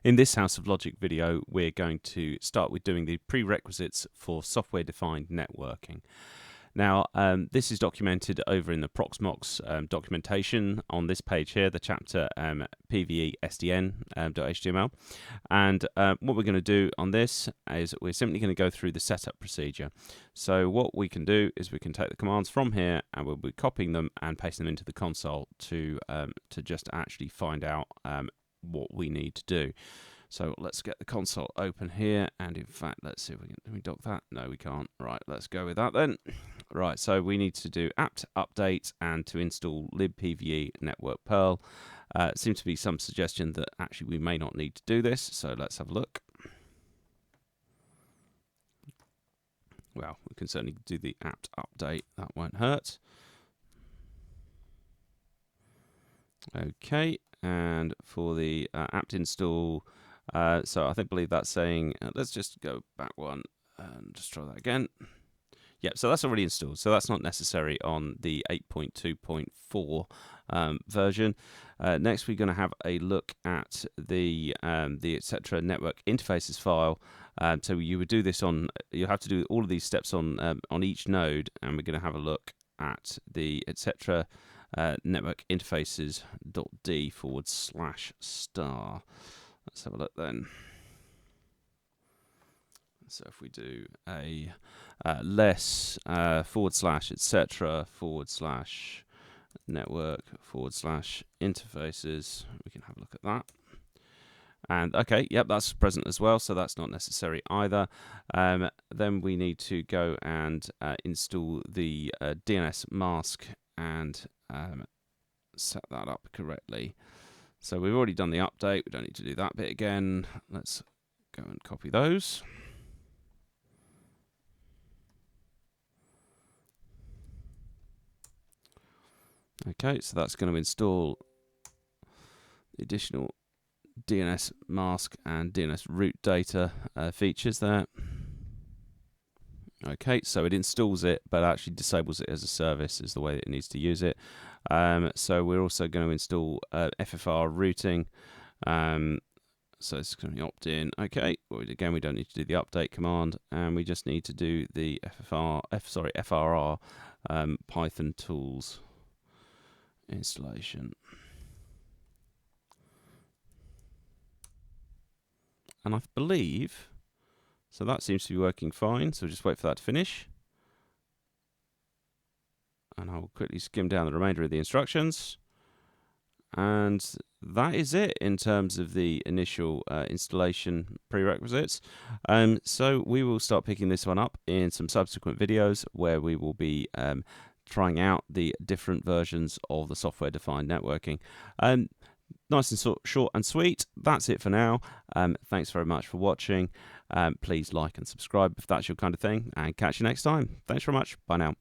In this House of Logic video, we're going to start with doing the prerequisites for software-defined networking. Now, this is documented over in the Proxmox documentation on this page here, the chapter PVE SDN .html. And what we're going to do on this is we're simply going to go through the setup procedure. So what we can do is we can take the commands from here and we'll be copying them and pasting them into the console to just actually find out what we need to do. So let's get the console open here, and in fact, let's see if we can dock that. No, we can't. Right, let's go with that then. Right, so we need to do apt update and to install libpve network perl. Seems to be some suggestion that actually we may not need to do this, so let's have a look. Well, we can certainly do the apt update. That won't hurt. Okay, and for the apt install, so I believe that's saying, let's just go back one and just try that again. Yep, so that's already installed, so that's not necessary on the 8.2.4 version. Next, we're going to have a look at the etc. network interfaces file. So you would do this on, you have to do all of these steps on each node, and we're going to have a look at the etc. Network interfaces.d/*. Let's have a look then. So if we do a less / etc. / network / interfaces, we can have a look at that. And okay, yep, that's present as well, so that's not necessary either. Then we need to go and install the DNS mask and set that up correctly. So we've already done the update, we don't need to do that bit again. Let's go and copy those. Okay, so that's going to install the additional DNS mask and DNS root data features there. Okay, so it installs it, but actually disables it as a service is the way that it needs to use it. So we're also going to install FFR routing. So it's going to be opt-in. Okay, well, again, we don't need to do the update command, and we just need to do the FRR Python tools installation. And I believe, so that seems to be working fine, so just wait for that to finish. And I'll quickly skim down the remainder of the instructions. And that is it in terms of the initial installation prerequisites. So we will start picking this one up in some subsequent videos where we will be trying out the different versions of the software-defined networking. Nice and short and sweet. That's it for now. Thanks very much for watching. Please like and subscribe if that's your kind of thing, and catch you next time. Thanks very much. Bye now.